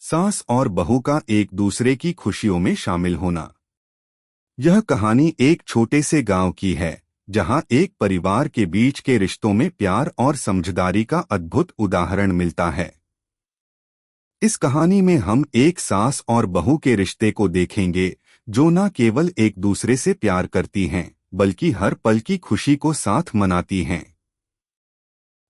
सास और बहू का एक दूसरे की खुशियों में शामिल होना। यह कहानी एक छोटे से गांव की है, जहां एक परिवार के बीच के रिश्तों में प्यार और समझदारी का अद्भुत उदाहरण मिलता है। इस कहानी में हम एक सास और बहू के रिश्ते को देखेंगे, जो न केवल एक दूसरे से प्यार करती हैं, बल्कि हर पल की खुशी को साथ मनाती हैं।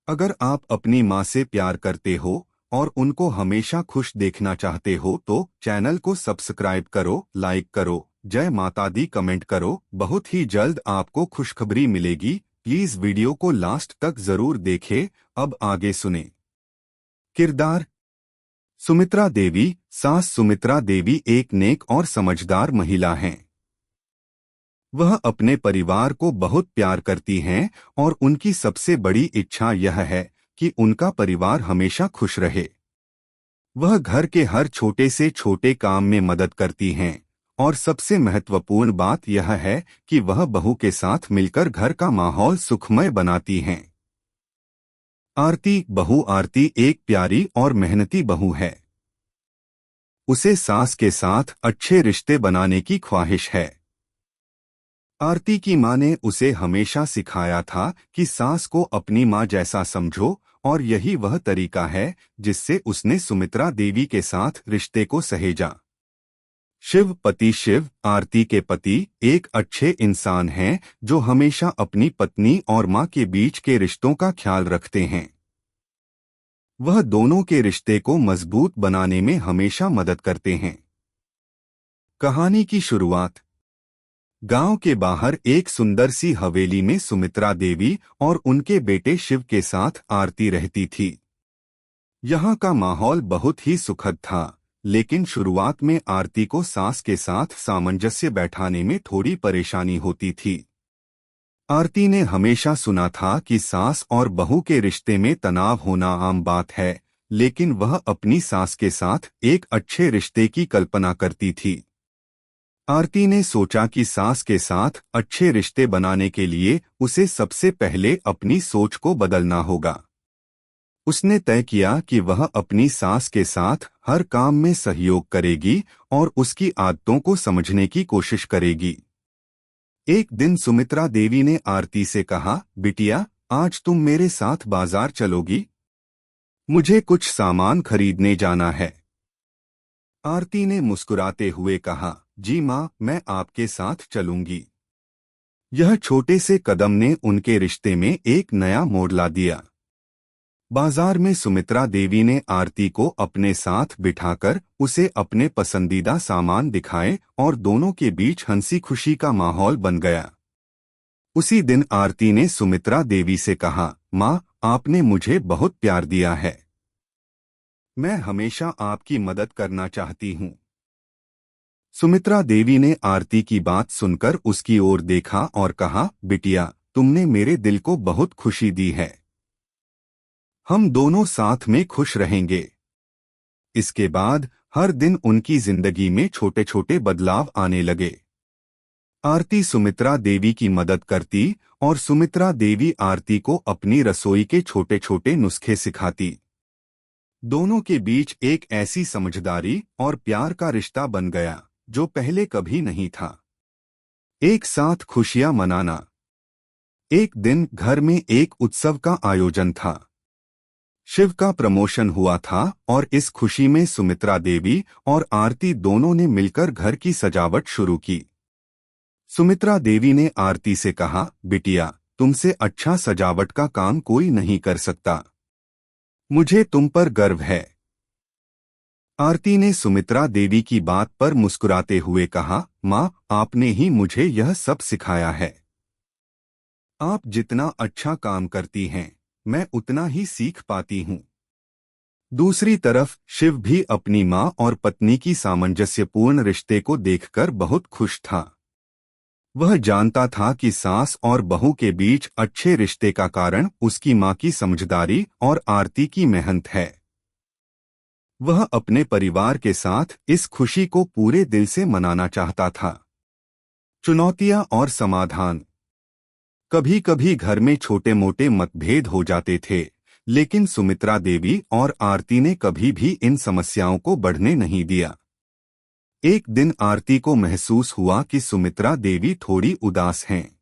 अगर आप अपनी माँ से प्यार करते हो और उनको हमेशा खुश देखना चाहते हो तो चैनल को सब्सक्राइब करो, लाइक करो, जय माता दी कमेंट करो। बहुत ही जल्द आपको खुशखबरी मिलेगी। प्लीज वीडियो को लास्ट तक जरूर देखें। अब आगे सुने। किरदार। सुमित्रा देवी। सास सुमित्रा देवी एक नेक और समझदार महिला हैं। वह अपने परिवार को बहुत प्यार करती हैं और उनकी सबसे बड़ी इच्छा यह है कि उनका परिवार हमेशा खुश रहे। वह घर के हर छोटे से छोटे काम में मदद करती हैं और सबसे महत्वपूर्ण बात यह है कि वह बहू के साथ मिलकर घर का माहौल सुखमय बनाती हैं। आरती। बहू आरती एक प्यारी और मेहनती बहू है। उसे सास के साथ अच्छे रिश्ते बनाने की ख्वाहिश है। आरती की मां ने उसे हमेशा सिखाया था कि सास को अपनी मां जैसा समझो, और यही वह तरीका है जिससे उसने सुमित्रा देवी के साथ रिश्ते को सहेजा। शिव। पति। शिव आरती के पति एक अच्छे इंसान हैं जो हमेशा अपनी पत्नी और मां के बीच के रिश्तों का ख्याल रखते हैं। वह दोनों के रिश्ते को मजबूत बनाने में हमेशा मदद करते हैं। कहानी की शुरुआत। गांव के बाहर एक सुंदर सी हवेली में सुमित्रा देवी और उनके बेटे शिव के साथ आरती रहती थी। यहाँ का माहौल बहुत ही सुखद था, लेकिन शुरुआत में आरती को सास के साथ सामंजस्य बैठाने में थोड़ी परेशानी होती थी। आरती ने हमेशा सुना था कि सास और बहू के रिश्ते में तनाव होना आम बात है, लेकिन वह अपनी सास के साथ एक अच्छे रिश्ते की कल्पना करती थी। आरती ने सोचा कि सास के साथ अच्छे रिश्ते बनाने के लिए उसे सबसे पहले अपनी सोच को बदलना होगा। उसने तय किया कि वह अपनी सास के साथ हर काम में सहयोग करेगी और उसकी आदतों को समझने की कोशिश करेगी। एक दिन सुमित्रा देवी ने आरती से कहा, बिटिया, आज तुम मेरे साथ बाजार चलोगी? मुझे कुछ सामान खरीदने जाना है। आरती ने मुस्कुराते हुए कहा, जी माँ, मैं आपके साथ चलूंगी। यह छोटे से कदम ने उनके रिश्ते में एक नया मोड़ ला दिया। बाजार में सुमित्रा देवी ने आरती को अपने साथ बिठाकर उसे अपने पसंदीदा सामान दिखाए और दोनों के बीच हंसी खुशी का माहौल बन गया। उसी दिन आरती ने सुमित्रा देवी से कहा, माँ, आपने मुझे बहुत प्यार दिया है। मैं हमेशा आपकी मदद करना चाहती हूँ। सुमित्रा देवी ने आरती की बात सुनकर उसकी ओर देखा और कहा, बिटिया, तुमने मेरे दिल को बहुत खुशी दी है। हम दोनों साथ में खुश रहेंगे। इसके बाद हर दिन उनकी जिंदगी में छोटे छोटे बदलाव आने लगे। आरती सुमित्रा देवी की मदद करती और सुमित्रा देवी आरती को अपनी रसोई के छोटे छोटे नुस्खे सिखाती। दोनों के बीच एक ऐसी समझदारी और प्यार का रिश्ता बन गया जो पहले कभी नहीं था। एक साथ खुशियां मनाना। एक दिन घर में एक उत्सव का आयोजन था। शिव का प्रमोशन हुआ था और इस खुशी में सुमित्रा देवी और आरती दोनों ने मिलकर घर की सजावट शुरू की। सुमित्रा देवी ने आरती से कहा, बिटिया, तुमसे अच्छा सजावट का काम कोई नहीं कर सकता। मुझे तुम पर गर्व है। आरती ने सुमित्रा देवी की बात पर मुस्कुराते हुए कहा, माँ, आपने ही मुझे यह सब सिखाया है। आप जितना अच्छा काम करती हैं, मैं उतना ही सीख पाती हूँ। दूसरी तरफ शिव भी अपनी माँ और पत्नी की सामंजस्यपूर्ण रिश्ते को देखकर बहुत खुश था। वह जानता था कि सास और बहू के बीच अच्छे रिश्ते का कारण उसकी माँ की समझदारी और आरती की मेहनत है। वह अपने परिवार के साथ इस खुशी को पूरे दिल से मनाना चाहता था। चुनौतियां और समाधान। कभी कभी घर में छोटे मोटे मतभेद हो जाते थे, लेकिन सुमित्रा देवी और आरती ने कभी भी इन समस्याओं को बढ़ने नहीं दिया। एक दिन आरती को महसूस हुआ कि सुमित्रा देवी थोड़ी उदास हैं।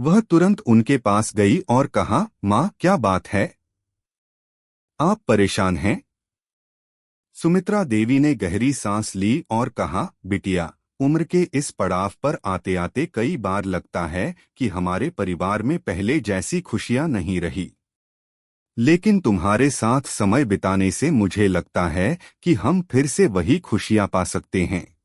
वह तुरंत उनके पास गई और कहा, माँ, क्या बात है? आप परेशान हैं? सुमित्रा देवी ने गहरी सांस ली और कहा, बिटिया, उम्र के इस पड़ाव पर आते आते कई बार लगता है कि हमारे परिवार में पहले जैसी खुशियां नहीं रही। लेकिन तुम्हारे साथ समय बिताने से मुझे लगता है कि हम फिर से वही खुशियां पा सकते हैं।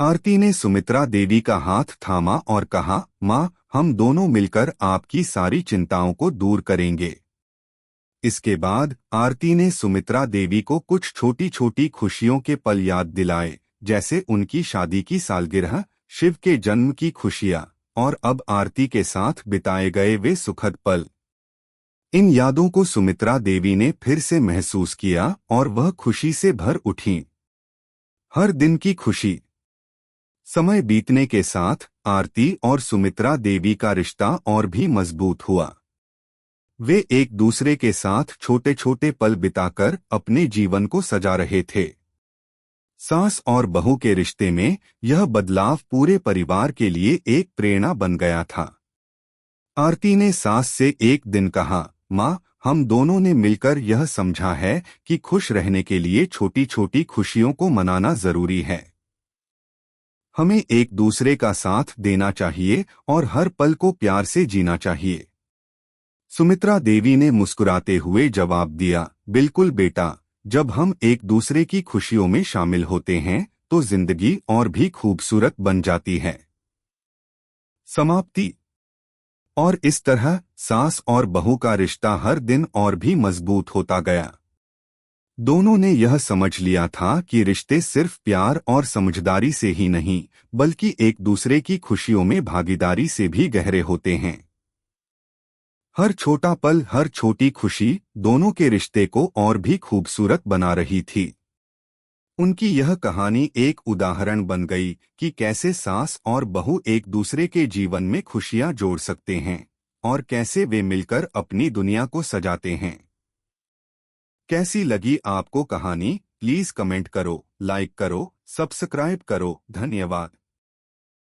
आरती ने सुमित्रा देवी का हाथ थामा और कहा, माँ, हम दोनों मिलकर आपकी सारी चिंताओं को दूर करेंगे। इसके बाद आरती ने सुमित्रा देवी को कुछ छोटी छोटी खुशियों के पल याद दिलाए, जैसे उनकी शादी की सालगिरह, शिव के जन्म की खुशियां और अब आरती के साथ बिताए गए वे सुखद पल। इन यादों को सुमित्रा देवी ने फिर से महसूस किया और वह खुशी से भर उठीं। हर दिन की खुशी। समय बीतने के साथ आरती और सुमित्रा देवी का रिश्ता और भी मजबूत हुआ। वे एक दूसरे के साथ छोटे छोटे पल बिताकर अपने जीवन को सजा रहे थे। सास और बहू के रिश्ते में यह बदलाव पूरे परिवार के लिए एक प्रेरणा बन गया था। आरती ने सास से एक दिन कहा, माँ, हम दोनों ने मिलकर यह समझा है कि खुश रहने के लिए छोटी छोटी खुशियों को मनाना जरूरी है। हमें एक दूसरे का साथ देना चाहिए और हर पल को प्यार से जीना चाहिए। सुमित्रा देवी ने मुस्कुराते हुए जवाब दिया, बिल्कुल बेटा, जब हम एक दूसरे की खुशियों में शामिल होते हैं तो जिंदगी और भी खूबसूरत बन जाती है। समाप्ति। और इस तरह सास और बहू का रिश्ता हर दिन और भी मजबूत होता गया। दोनों ने यह समझ लिया था कि रिश्ते सिर्फ प्यार और समझदारी से ही नहीं, बल्कि एक दूसरे की खुशियों में भागीदारी से भी गहरे होते हैं। हर छोटा पल, हर छोटी खुशी दोनों के रिश्ते को और भी खूबसूरत बना रही थी। उनकी यह कहानी एक उदाहरण बन गई कि कैसे सास और बहू एक दूसरे के जीवन में खुशियां जोड़ सकते हैं और कैसे वे मिलकर अपनी दुनिया को सजाते हैं। कैसी लगी आपको कहानी? प्लीज कमेंट करो, लाइक करो, सब्सक्राइब करो। धन्यवाद।